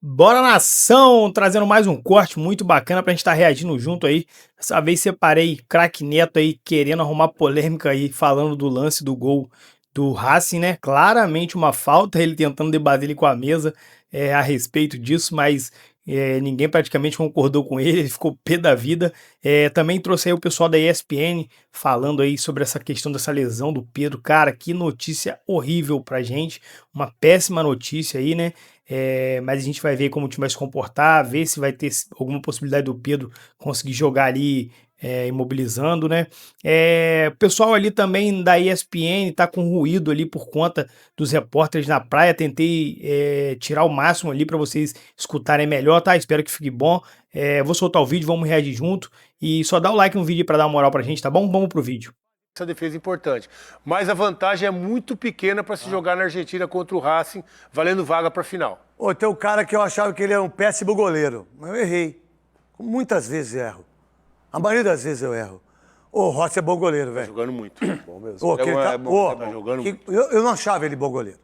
Bora nação, trazendo mais um corte muito bacana pra gente estar reagindo junto aí. Dessa vez separei craque Neto aí querendo arrumar polêmica aí, falando do lance do gol do Racing, né? Claramente uma falta, ele tentando debater ele com a mesa a respeito disso, mas ninguém praticamente concordou com ele ficou pé da vida. Também trouxe aí o pessoal da ESPN falando aí sobre essa questão dessa lesão do Pedro. Cara, que notícia horrível pra gente, uma péssima notícia aí, né? Mas a gente vai ver como o time vai se comportar, ver se vai ter alguma possibilidade do Pedro conseguir jogar ali imobilizando, né? O pessoal ali também da ESPN tá com ruído ali por conta dos repórteres na praia. Tentei tirar o máximo ali para vocês escutarem melhor, tá? Espero que fique bom. Vou soltar o vídeo, vamos reagir junto. E só dá o like no vídeo para dar uma moral pra gente, tá bom? Vamos pro vídeo. Essa defesa é importante, mas a vantagem é muito pequena para se jogar na Argentina contra o Racing, valendo vaga para a final. Tem um cara que eu achava que ele era um péssimo goleiro, mas eu errei. Muitas vezes erro. A maioria das vezes eu erro. O Rossi é bom goleiro, velho. Tá jogando muito. Bom mesmo. Tá jogando muito. Eu não achava ele bom goleiro.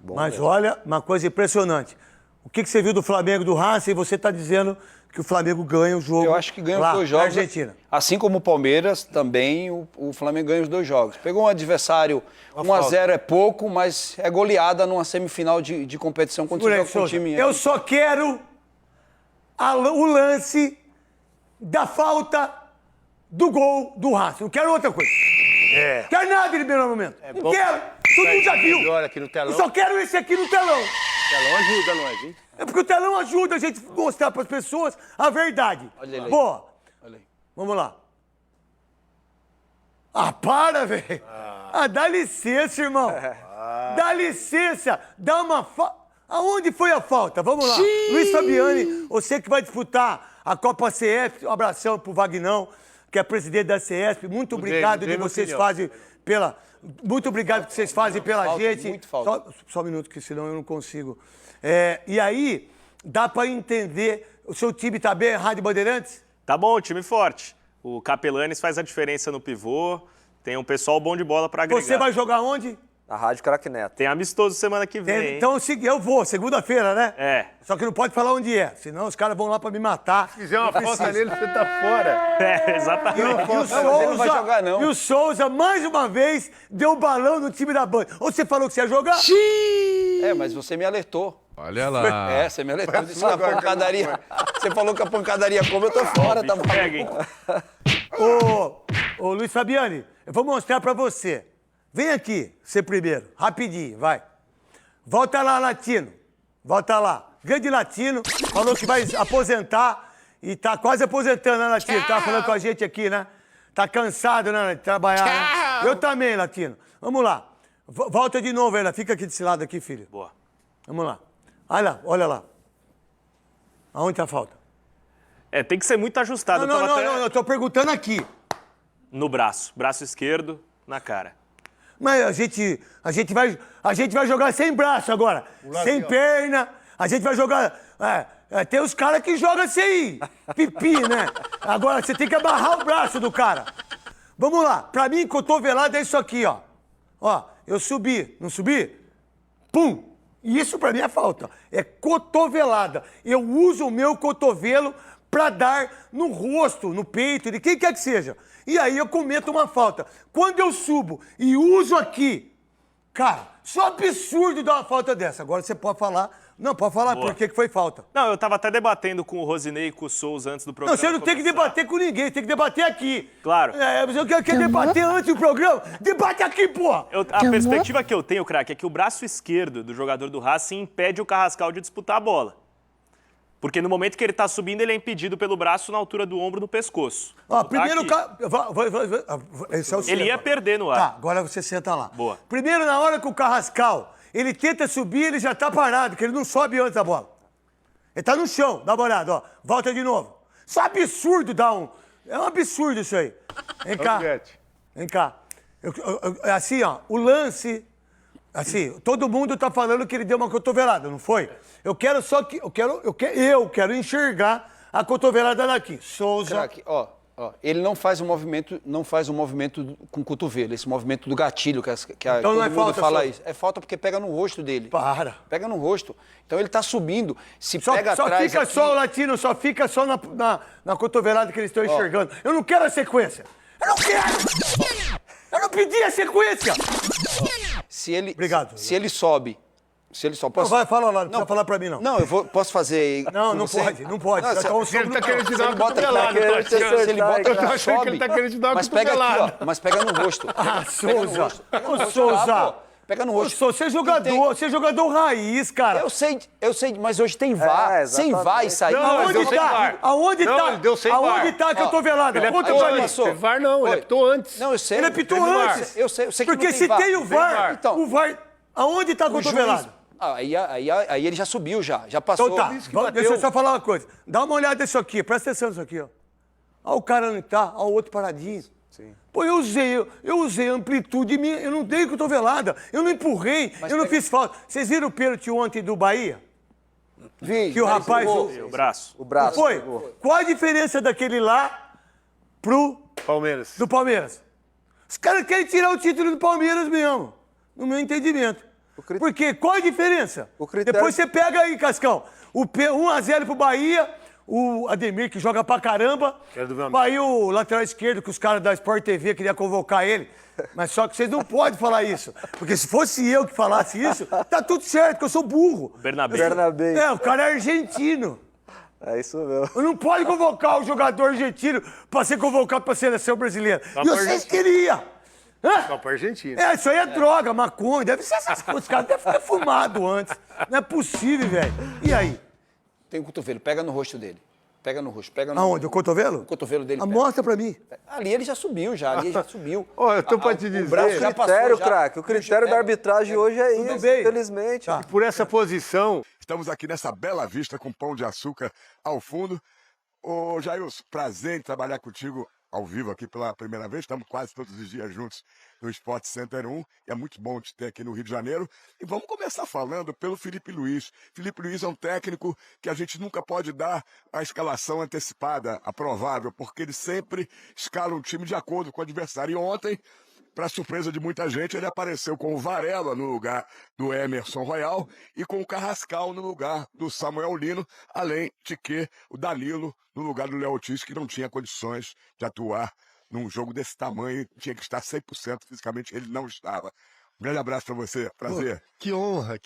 Mas mesmo. Olha, uma coisa impressionante. O que você viu do Flamengo e do Racing? Você está dizendo que o Flamengo ganha o jogo. Eu acho que ganha os dois jogos. Na Argentina. Assim como o Palmeiras, também o Flamengo ganha os dois jogos. Pegou um adversário, 1-0 é pouco, mas é goleada numa semifinal de competição quando você joga com o time. Eu só quero o lance da falta do gol do Racing. Não quero outra coisa. Não quero nada de primeiro momento. Não quero. Todo mundo já viu. Aqui no telão. Eu só quero esse aqui no telão. O telão ajuda nós, hein? É porque o telão ajuda a gente a mostrar para as pessoas a verdade. Olha ele aí. Boa. Olha aí. Vamos lá. Para, velho. Dá licença, irmão. Dá licença. Dá uma falta. Aonde foi a falta? Vamos lá. Luiz Fabiani, você que vai disputar a Copa CF, um abração pro Vagnão, que é presidente da CESP. Muito obrigado que vocês fazem pela... Muito obrigado que vocês fazem pela gente. Muito falta. Só um minuto, que senão eu não consigo. E aí, dá para entender... O seu time tá bem, Rádio Bandeirantes? Tá bom, time forte. O Capelanes faz a diferença no pivô. Tem um pessoal bom de bola para agregar. Você vai jogar onde? Na Rádio Craque Neto. Tem amistoso semana que vem, Então eu vou, segunda-feira, né? É. Só que não pode falar onde é, senão os caras vão lá pra me matar. Se fizer uma falta nele, você tá fora. Exatamente. Ele não vai jogar, não. E o Souza, mais uma vez, deu um balão no time da Band. Ou você falou que você ia jogar? Mas você me alertou. Olha lá. Você me alertou. Disse que a pancadaria... Você falou que a pancadaria come, eu tô fora, tá bom? Ô, Luiz Fabiani, eu vou mostrar pra você. Vem aqui, você primeiro, rapidinho, vai. Volta lá, Latino. Volta lá. Grande Latino, falou que vai aposentar e tá quase aposentando, né, Latino? Tá falando com a gente aqui, né? Tá cansado, né, de trabalhar, né? Eu também, Latino. Vamos lá. Volta de novo, ela. Fica aqui desse lado aqui, filho. Boa. Vamos lá. Olha lá. Aonde tá a falta? Tem que ser muito ajustado. Não, eu tô perguntando aqui. No braço. Braço esquerdo, na cara. Mas a gente vai jogar sem braço agora, sem perna. A gente vai jogar... tem os caras que jogam sem pipi, né? Agora você tem que amarrar o braço do cara. Vamos lá. Pra mim, cotovelada é isso aqui, ó. Ó, eu subi. Não subi? Pum! Isso pra mim é falta. É cotovelada. Eu uso o meu cotovelo pra dar no rosto, no peito, de quem quer que seja. E aí eu cometo uma falta. Quando eu subo e uso aqui, cara, só absurdo dar uma falta dessa. Agora você pode falar. Não, pode falar por que foi falta. Não, eu tava até debatendo com o Rosinei e com o Souza antes do programa. Não, você não tem que debater com ninguém, tem que debater aqui. Claro. Você quer debater antes do programa? Debate aqui, porra! A perspectiva que eu tenho, craque, é que o braço esquerdo do jogador do Racing impede o Carrascal de disputar a bola. Porque no momento que ele tá subindo, ele é impedido pelo braço na altura do ombro no pescoço. Primeiro ele ia perder no ar. Tá, agora você senta lá. Boa. Primeiro, na hora que o Carrascal, ele tenta subir, ele já tá parado, porque ele não sobe antes da bola. Ele tá no chão, dá uma olhada, ó. Volta de novo. Isso é um absurdo dar um... É um absurdo isso aí. Vem cá. Vem cá. Assim, ó, o lance... Assim, todo mundo tá falando que ele deu uma cotovelada, não foi? Eu quero só que... Eu quero enxergar a cotovelada daqui. Souza... Craque, ó. Ó, ele não faz um movimento com o cotovelo, esse movimento do gatilho, que Então todo não é mundo falta fala só. isso. É falta porque pega no rosto dele. Para. Pega no rosto. Então ele tá subindo. Se Só pega atrás fica aqui, só o latino, só fica só na cotovelada que eles estão enxergando. Eu não quero a sequência. Eu não quero! Eu não pedi a sequência! se ele, Obrigado. Se ele sobe. Não, Posso... vai, fala lá, não precisa falar pra mim, não. Não, posso fazer. Não, com não você? pode, não pode. Não, Tá se- com o Ele soco tá no querendo braço. te dar uma bota aqui, cotovelada, querendo tô achando. se ele bota Eu tô aqui, achando que sobe, ele tá querendo te dar uma mas pega aqui, cotovelada. ó. Mas pega no rosto. Ah, Pega no Souza. rosto, pega no Ô, rosto. Souza. Ah, pô, pega no Ô, rosto. Souza, você é jogador raiz, cara. Eu sei, mas hoje tem VAR. Sem exatamente. VAR isso aí. Não, Aonde deu sem tá? VAR. Aonde Não, tá? ele deu sem Aonde VAR. tá a cotovelada? Ele Conta apitou pra mim. antes. Teve VAR não, ele Oi. apitou antes. Não, eu sei. Ele apitou Teve VAR. antes. Eu sei que Porque não se tem o VAR, VAR. Então. o VAR... Aonde tá a cotovelada? Aí ele já subiu, já passou. Então tá, deixa eu só falar uma coisa. Dá uma olhada nisso aqui, presta atenção nisso aqui, ó. Olha o cara onde tá, olha o outro paradinho. Sim. Pô, eu usei amplitude minha, eu não dei cotovelada, eu não empurrei, eu não fiz falta. Vocês viram o pênalti ontem do Bahia? Vi, Que o mas rapaz... O braço. o braço. Foi? pegou. Qual a diferença daquele lá pro Palmeiras. do Palmeiras? Os caras querem tirar o título do Palmeiras mesmo, no meu entendimento. Porque qual a diferença? O critério- Depois você pega aí, Cascão, 1-0 pro Bahia, o Ademir que joga pra caramba, Era do meu amigo. Bahia o lateral esquerdo que os caras da Sport TV queriam convocar ele, mas só que vocês não podem falar isso, porque se fosse eu que falasse isso, tá tudo certo, que eu sou burro. Bernabé. Bernabé. É, o cara é argentino. É isso mesmo. Não pode convocar o jogador argentino pra ser convocado pra seleção brasileira. Só E pra vocês Argentina. queriam. Hã? Só pra Argentina. É, isso aí é droga, maconha, deve ser essas coisas. Os caras devem ter fumado antes. Não é possível, velho. E aí? Tem o cotovelo, pega no rosto dele. Pega no rosto, pega no Aonde? O cotovelo? O cotovelo dele. Ah, pega. mostra pra mim. Ali ele já subiu, ali ele já subiu. Ó, eu tô pra te dizer. O braço já passou. Critério, já. craque. O critério da arbitragem hoje é Tudo isso, bem. infelizmente. Tá. Por essa posição, Estamos aqui nessa bela vista com pão de açúcar ao fundo. Ô, Jailson, prazer em trabalhar contigo ao vivo aqui pela primeira vez. Estamos quase todos os dias juntos no Sport Center 1. E é muito bom te ter aqui no Rio de Janeiro. E vamos começar falando pelo Felipe Luiz. Felipe Luiz é um técnico que a gente nunca pode dar a escalação antecipada, a provável, porque ele sempre escala um time de acordo com o adversário. E ontem, para surpresa de muita gente, ele apareceu com o Varela no lugar do Emerson Royal e com o Carrascal no lugar do Samuel Lino, além de que o Danilo no lugar do Léo Ortiz, que não tinha condições de atuar num jogo desse tamanho, tinha que estar 100% fisicamente, ele não estava. Um grande abraço para você, prazer. Que honra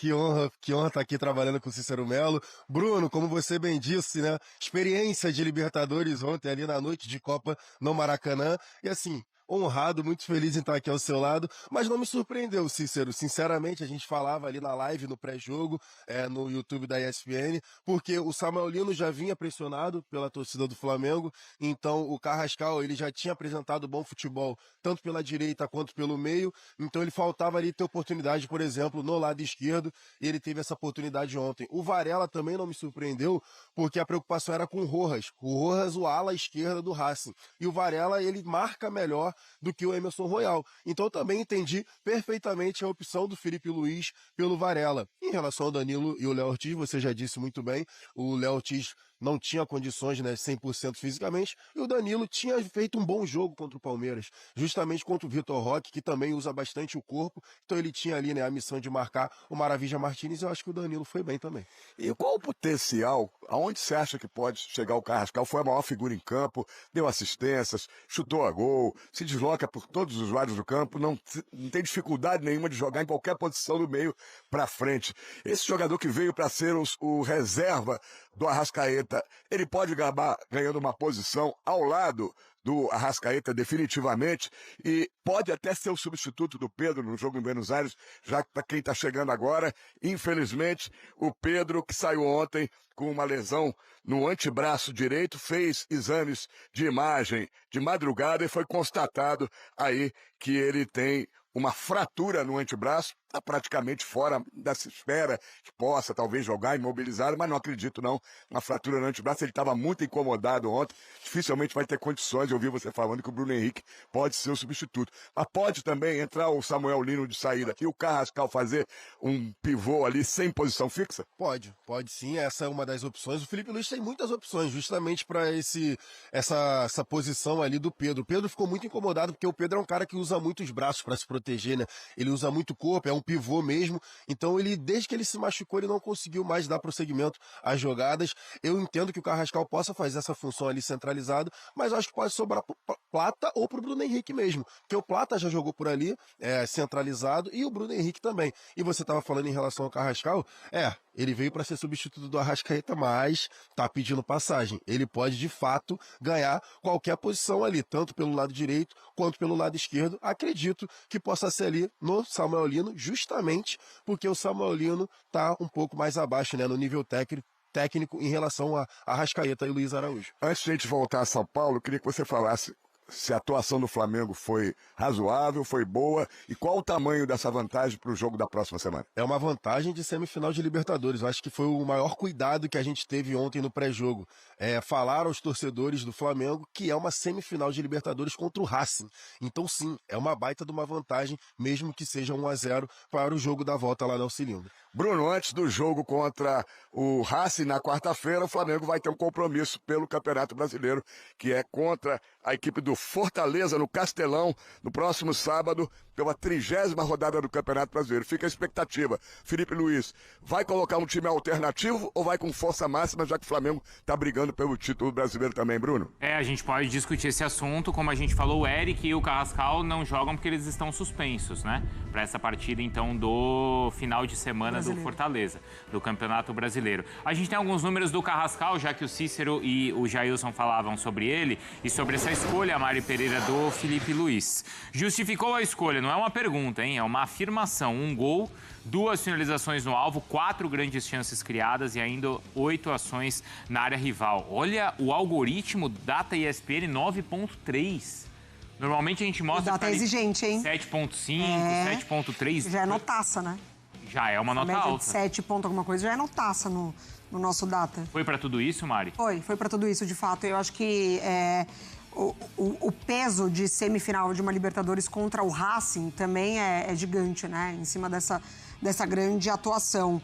estar aqui trabalhando com o Cícero Melo. Bruno, como você bem disse, né? Experiência de Libertadores ontem ali na noite de Copa no Maracanã. E assim, honrado, muito feliz em estar aqui ao seu lado, mas não me surpreendeu, Cícero. Sinceramente, a gente falava ali na live, no pré-jogo, no YouTube da ESPN, porque o Samuel Lino já vinha pressionado pela torcida do Flamengo, então o Carrascal, ele já tinha apresentado bom futebol, tanto pela direita quanto pelo meio, então ele faltava ali ter oportunidade, por exemplo, no lado esquerdo, e ele teve essa oportunidade ontem. O Varela também não me surpreendeu, porque a preocupação era com o Rojas, o ala esquerda do Racing, e o Varela, ele marca melhor do que o Emerson Royal. Então eu também entendi perfeitamente a opção do Felipe Luiz pelo Varela. Em relação ao Danilo e o Léo Ortiz, você já disse muito bem, o Léo Ortiz não tinha condições, né, 100% fisicamente, e o Danilo tinha feito um bom jogo contra o Palmeiras, justamente contra o Vitor Roque, que também usa bastante o corpo, então ele tinha ali, né, a missão de marcar o Maravilha Martínez, e eu acho que o Danilo foi bem também. E qual o potencial, aonde você acha que pode chegar o Carrascal? Foi a maior figura em campo, deu assistências, chutou a gol, se desloca por todos os lados do campo, não tem dificuldade nenhuma de jogar em qualquer posição do meio para frente. Esse jogador que veio para ser o reserva do Arrascaeta, ele pode acabar ganhando uma posição ao lado do Arrascaeta definitivamente e pode até ser o substituto do Pedro no jogo em Buenos Aires, já que para quem está chegando agora, infelizmente, o Pedro que saiu ontem com uma lesão no antebraço direito, fez exames de imagem de madrugada e foi constatado aí que ele tem uma fratura no antebraço, está praticamente fora dessa esfera, que possa talvez jogar imobilizado, mas não acredito não. Uma fratura no antebraço, ele estava muito incomodado ontem, dificilmente vai ter condições. Eu ouvi você falando que o Bruno Henrique pode ser o substituto. Mas pode também entrar o Samuel Lino de saída aqui, o Carrascal fazer um pivô ali sem posição fixa? Pode sim, essa é uma das opções. O Felipe Luiz tem muitas opções, justamente para essa posição ali do Pedro. O Pedro ficou muito incomodado, porque o Pedro é um cara que usa muito os braços para se proteger, né? Ele usa muito o corpo, é um pivô mesmo. Então, desde que ele se machucou, ele não conseguiu mais dar prosseguimento às jogadas. Eu entendo que o Carrascal possa fazer essa função ali centralizado, mas eu acho que pode sobrar pro Plata ou pro Bruno Henrique mesmo, porque o Plata já jogou por ali, centralizado, e o Bruno Henrique também. E você estava falando em relação ao Carrascal, ele veio para ser substituto do Arrascaeta, mas tá pedindo passagem. Ele pode, de fato, ganhar qualquer posição ali, tanto pelo lado direito quanto pelo lado esquerdo. Acredito que possa ser ali no Samuel Lino, justamente porque o Samuel Lino tá um pouco mais abaixo, né, no nível técnico em relação a Arrascaeta e Luiz Araújo. Antes de a gente voltar a São Paulo, eu queria que você falasse se a atuação do Flamengo foi razoável, foi boa, e qual o tamanho dessa vantagem para o jogo da próxima semana? É uma vantagem de semifinal de Libertadores. Eu acho que foi o maior cuidado que a gente teve ontem no pré-jogo. Falar aos torcedores do Flamengo que é uma semifinal de Libertadores contra o Racing. Então sim, é uma baita de uma vantagem, mesmo que seja 1-0 para o jogo da volta lá no Alcilindro. Bruno, antes do jogo contra o Racing na quarta-feira, o Flamengo vai ter um compromisso pelo Campeonato Brasileiro, que é contra a equipe do Fortaleza no Castelão, no próximo sábado, pela 30ª rodada do Campeonato Brasileiro. Fica a expectativa. Felipe Luiz, vai colocar um time alternativo ou vai com força máxima, já que o Flamengo está brigando pelo título brasileiro também, Bruno? A gente pode discutir esse assunto. Como a gente falou, o Eric e o Carrascal não jogam porque eles estão suspensos, né? Para essa partida, então, do final de semana do Fortaleza, do Campeonato Brasileiro. A gente tem alguns números do Carrascal, já que o Cícero e o Jailson falavam sobre ele e sobre essa escolha, Mari Pereira, do Felipe Luiz. Justificou a escolha, não é uma pergunta, hein? É uma afirmação. 1 gol, 2 finalizações no alvo, 4 grandes chances criadas e ainda 8 ações na área rival. Olha o algoritmo Data ESPN 9.3. Normalmente a gente mostra... O Data é exigente, hein? 7.5, 7.3. Já é notaça, né? Já é uma nota média alta. De 7 ponto alguma coisa, já é notaça no nosso Data. Foi pra tudo isso, Mari? Foi pra tudo isso, de fato. Eu acho que o peso de semifinal de uma Libertadores contra o Racing também é gigante, né? Em cima dessa grande atuação.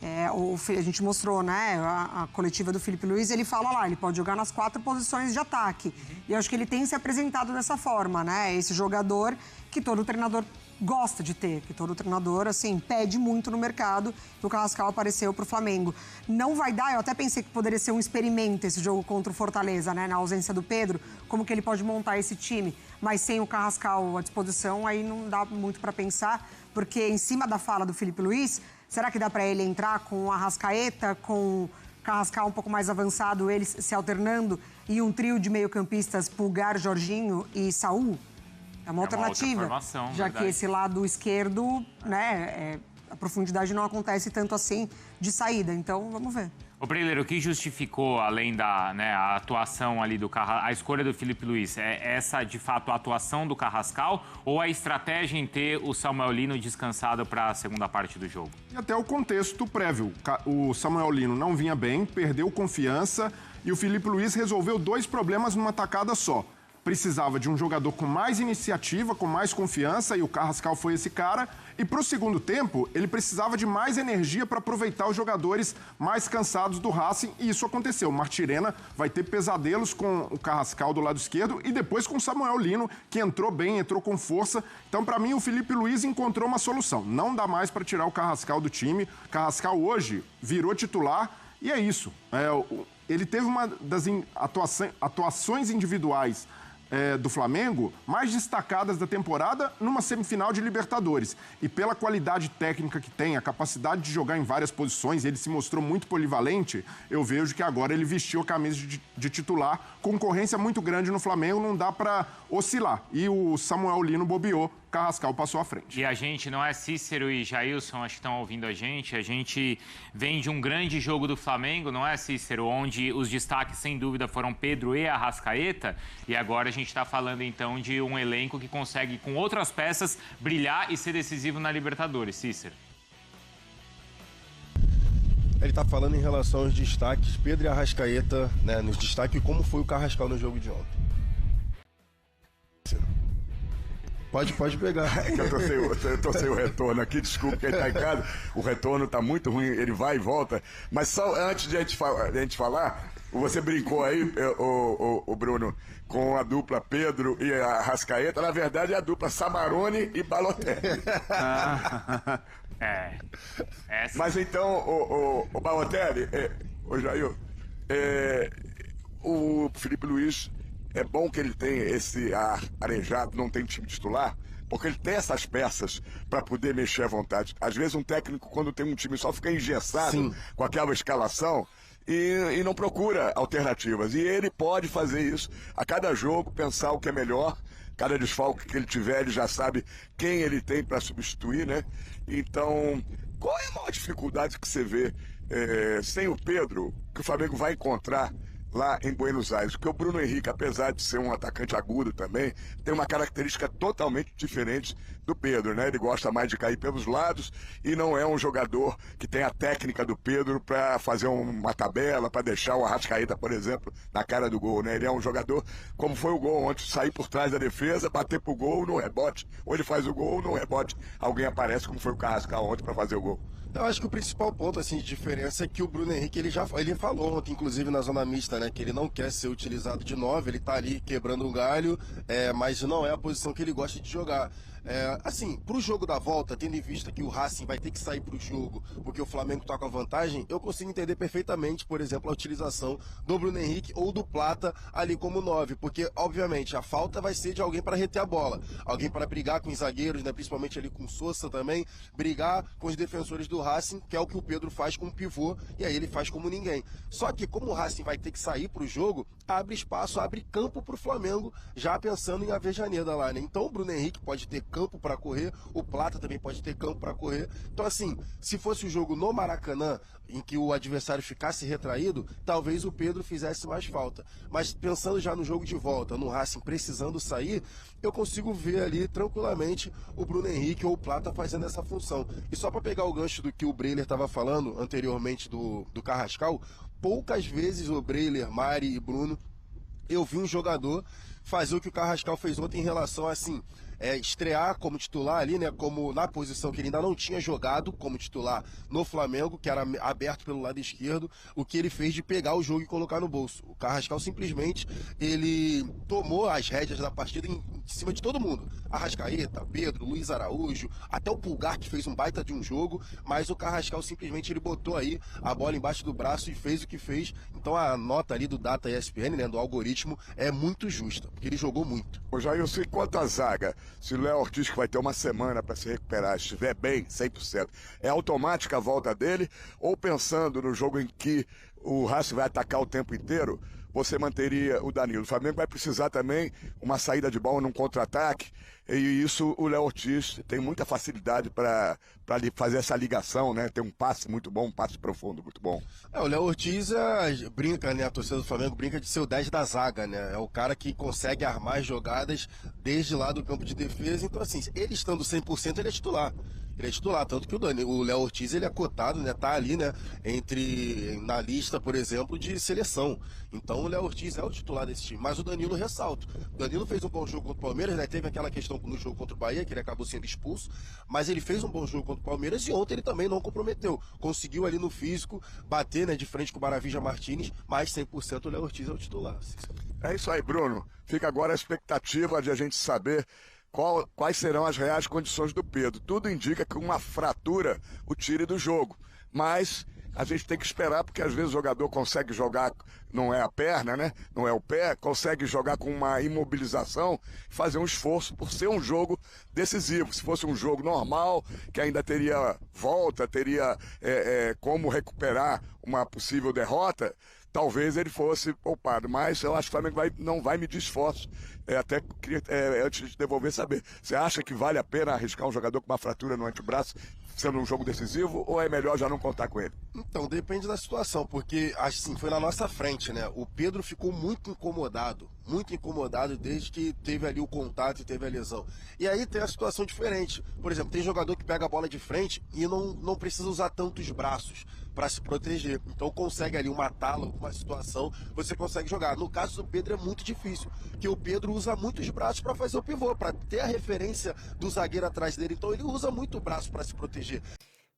A gente mostrou, né, a coletiva do Felipe Luiz, ele fala lá, ele pode jogar nas 4 posições de ataque. E eu acho que ele tem se apresentado dessa forma, né? Esse jogador que todo treinador gosta de ter, que todo treinador, assim, pede muito no mercado, e o Carrascal apareceu pro Flamengo. Não vai dar, eu até pensei que poderia ser um experimento esse jogo contra o Fortaleza, né, na ausência do Pedro, como que ele pode montar esse time, mas sem o Carrascal à disposição, aí não dá muito para pensar, porque em cima da fala do Felipe Luiz, será que dá para ele entrar com o Arrascaeta, com o Carrascal um pouco mais avançado, eles se alternando, e um trio de meio-campistas, Pulgar, Jorginho e Saul? É uma alternativa, já que esse lado esquerdo, né, a profundidade não acontece tanto assim de saída. Então, vamos ver. Ô, Breler, o que justificou, além da a atuação ali do Carrascal, a escolha do Felipe Luiz? É essa, de fato, a atuação do Carrascal ou a estratégia em ter o Samuel Lino descansado para a segunda parte do jogo? E até o contexto prévio. O Samuel Lino não vinha bem, perdeu confiança e o Felipe Luiz resolveu 2 problemas numa tacada só. Precisava de um jogador com mais iniciativa, com mais confiança, e o Carrascal foi esse cara. E para o segundo tempo, ele precisava de mais energia para aproveitar os jogadores mais cansados do Racing, e isso aconteceu. O Martirena vai ter pesadelos com o Carrascal do lado esquerdo e depois com o Samuel Lino, que entrou bem, entrou com força. Então, para mim, o Felipe Luiz encontrou uma solução. Não dá mais para tirar o Carrascal do time. O Carrascal hoje virou titular e é isso. Ele teve uma das atuações individuais do Flamengo mais destacadas da temporada numa semifinal de Libertadores. E pela qualidade técnica que tem, a capacidade de jogar em várias posições, ele se mostrou muito polivalente, eu vejo que agora ele vestiu a camisa de titular. Concorrência muito grande no Flamengo, não dá para oscilar. E o Samuel Lino bobeou, Carrascal passou à frente. E a gente, não é Cícero e Jailson, acho que estão ouvindo a gente vem de um grande jogo do Flamengo, não é, Cícero? Onde os destaques, sem dúvida, foram Pedro e Arrascaeta, e agora a gente está falando, então, de um elenco que consegue, com outras peças, brilhar e ser decisivo na Libertadores, Cícero. Ele tá falando em relação aos destaques, Pedro e Arrascaeta, né, nos destaques, como foi o Carrascal no jogo de ontem. Pode pegar. É que eu tô sem o retorno aqui, desculpa quem tá em casa. O retorno tá muito ruim, ele vai e volta. Mas só antes de a gente falar, você brincou aí, o Bruno, com a dupla Pedro e Arrascaeta. Na verdade é a dupla Samarone e Balotelli. Mas então, o Balotelli, o Jair, o Filipe Luís, é bom que ele tenha esse ar arejado, não tem time titular, porque ele tem essas peças para poder mexer à vontade. Às vezes um técnico, quando tem um time, só fica engessado Sim. com aquela escalação e não procura alternativas. E ele pode fazer isso a cada jogo, pensar o que é melhor. Cada desfalque que ele tiver, ele já sabe quem ele tem para substituir, né? Então, qual é a maior dificuldade que você vê sem o Pedro, que o Flamengo vai encontrar lá em Buenos Aires? Porque o Bruno Henrique, apesar de ser um atacante agudo também, tem uma característica totalmente diferente do Pedro, né? Ele gosta mais de cair pelos lados e não é um jogador que tem a técnica do Pedro para fazer uma tabela, para deixar o Arrascaeta, por exemplo, na cara do gol, né? Ele é um jogador, como foi o gol ontem, sair por trás da defesa, bater pro gol no rebote, ou ele faz o gol no rebote, alguém aparece, como foi o Carrascal ontem, para fazer o gol. Eu acho que o principal ponto assim, de diferença é que o Bruno Henrique, ele falou ontem, inclusive na zona mista, né, que ele não quer ser utilizado de 9, ele tá ali quebrando um galho, mas não é a posição que ele gosta de jogar. Assim, pro jogo da volta, tendo em vista que o Racing vai ter que sair pro jogo, porque o Flamengo tá com a vantagem, eu consigo entender perfeitamente, por exemplo, a utilização do Bruno Henrique ou do Plata ali como 9, porque, obviamente, a falta vai ser de alguém para reter a bola, alguém para brigar com os zagueiros, né, principalmente ali com o Sousa também, brigar com os defensores do Racing, que é o que o Pedro faz com o pivô, e aí ele faz como ninguém. Só que como o Racing vai ter que sair pro jogo, abre espaço, abre campo pro Flamengo, já pensando em Avejaneda lá, né? Então o Bruno Henrique pode ter campo para correr, o Plata também pode ter campo para correr. Então assim, se fosse o jogo no Maracanã, em que o adversário ficasse retraído, talvez o Pedro fizesse mais falta. Mas pensando já no jogo de volta, no Racing precisando sair, eu consigo ver ali tranquilamente o Bruno Henrique ou o Plata fazendo essa função. E só para pegar o gancho do que o Breiler estava falando anteriormente do Carrascal, poucas vezes o Breiler, Mari e Bruno, eu vi um jogador fazer o que o Carrascal fez ontem em relação a, assim, estrear como titular ali, né, como na posição que ele ainda não tinha jogado como titular no Flamengo, que era aberto pelo lado esquerdo, o que ele fez de pegar o jogo e colocar no bolso. O Carrascal simplesmente, ele tomou as rédeas da partida em cima de todo mundo. Arrascaeta, Pedro, Luiz Araújo, até o Pulgar, que fez um baita de um jogo, mas o Carrascal simplesmente ele botou aí a bola embaixo do braço e fez o que fez. Então a nota ali do Data ESPN, né, do algoritmo, é muito justa, porque ele jogou muito. Ô Jair, eu sei quanto a zaga, se o Léo Ortiz, que vai ter uma semana para se recuperar, estiver bem, 100%, é automática a volta dele? Ou pensando no jogo em que o Racing vai atacar o tempo inteiro, você manteria o Danilo? O Flamengo vai precisar também uma saída de bola num contra-ataque, e isso o Léo Ortiz tem muita facilidade para fazer essa ligação, né? Tem um passe muito bom, um passe profundo muito bom. O Léo Ortiz brinca, né? A torcida do Flamengo brinca de ser o 10 da zaga, né? É o cara que consegue armar jogadas desde lá do campo de defesa. Então, assim, ele estando 100%, ele é titular. Ele é titular, tanto que o Léo Ortiz, ele é cotado, né? Tá ali, né? Na lista, por exemplo, de seleção. Então o Léo Ortiz é o titular desse time. Mas o Danilo ressalto. O Danilo fez um bom jogo contra o Palmeiras, né? Teve aquela questão no jogo contra o Bahia, que ele acabou sendo expulso. Mas ele fez um bom jogo contra o Palmeiras e ontem ele também não comprometeu. Conseguiu ali no físico bater, né? De frente com o Maravilla Martínez, mas 100% o Léo Ortiz é o titular. É isso aí, Bruno. Fica agora a expectativa de a gente saber quais serão as reais condições do Pedro. Tudo indica que uma fratura o tire do jogo, mas a gente tem que esperar, porque às vezes o jogador consegue jogar, não é a perna, né? Não é o pé, consegue jogar com uma imobilização, fazer um esforço por ser um jogo decisivo. Se fosse um jogo normal, que ainda teria volta, teria como recuperar uma possível derrota, talvez ele fosse poupado. Mas eu acho que o Flamengo não vai medir esforço. Até queria, antes de devolver, saber. Você acha que vale a pena arriscar um jogador com uma fratura no antebraço, sendo um jogo decisivo, ou é melhor já não contar com ele? Então, depende da situação, porque assim, foi na nossa frente, né? O Pedro ficou muito incomodado desde que teve ali o contato e teve a lesão. E aí tem a situação diferente. Por exemplo, tem jogador que pega a bola de frente e não precisa usar tantos braços para se proteger. Então consegue ali uma tala, uma situação, você consegue jogar. No caso do Pedro é muito difícil, porque o Pedro usa muitos braços para fazer o pivô, para ter a referência do zagueiro atrás dele. Então ele usa muito braço para se proteger.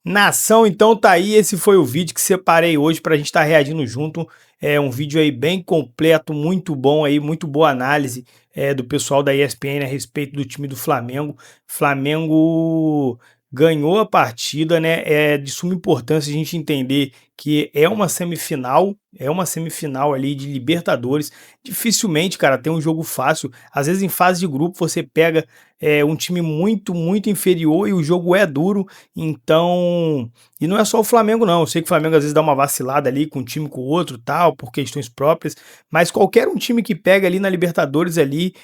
Nação, então tá aí, esse foi o vídeo que separei hoje pra gente estar reagindo junto. É um vídeo aí bem completo, muito bom aí, muito boa análise do pessoal da ESPN a respeito do time do Flamengo. Flamengo ganhou a partida, né? É de suma importância a gente entender que é uma semifinal ali de Libertadores. Dificilmente, cara, tem um jogo fácil. Às vezes em fase de grupo você pega um time muito inferior e o jogo é duro. Então, e não é só o Flamengo não. Eu sei que o Flamengo às vezes dá uma vacilada ali com um time com o outro, tal, por questões próprias, mas qualquer um time que pega ali na Libertadores ali,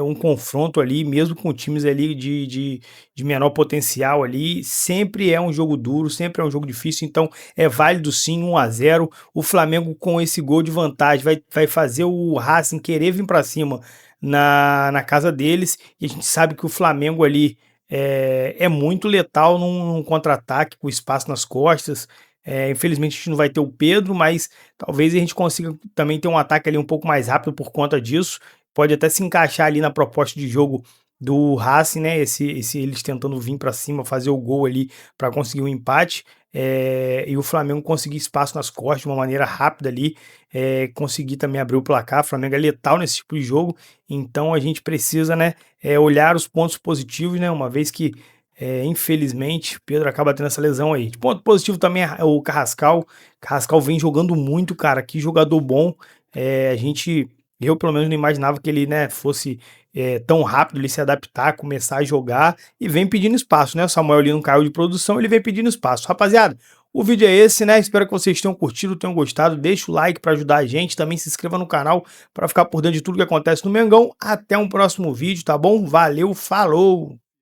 um confronto ali, mesmo com times ali de menor potencial ali, sempre é um jogo duro, sempre é um jogo difícil. Então é válido sim, 1-0. O Flamengo com esse gol de vantagem vai fazer o Racing querer vir para cima na casa deles, e a gente sabe que o Flamengo ali é muito letal num contra-ataque com espaço nas costas. Infelizmente a gente não vai ter o Pedro, mas talvez a gente consiga também ter um ataque ali um pouco mais rápido por conta disso. Pode até se encaixar ali na proposta de jogo do Racing, né? Eles tentando vir para cima, fazer o gol ali para conseguir um empate. E o Flamengo conseguir espaço nas costas de uma maneira rápida ali, conseguir também abrir o placar. O Flamengo é letal nesse tipo de jogo, então a gente precisa, né, olhar os pontos positivos, né, uma vez que infelizmente o Pedro acaba tendo essa lesão aí. De ponto positivo também é o Carrascal. Carrascal vem jogando muito, cara, que jogador bom. Eu pelo menos não imaginava que ele, né, fosse tão rápido, ele se adaptar, começar a jogar, e vem pedindo espaço, né? O Samuel ali não caiu de produção, ele vem pedindo espaço. Rapaziada, o vídeo é esse, né? Espero que vocês tenham curtido, tenham gostado. Deixa o like para ajudar a gente, também se inscreva no canal para ficar por dentro de tudo que acontece no Mengão. Até um próximo vídeo, tá bom? Valeu, falou!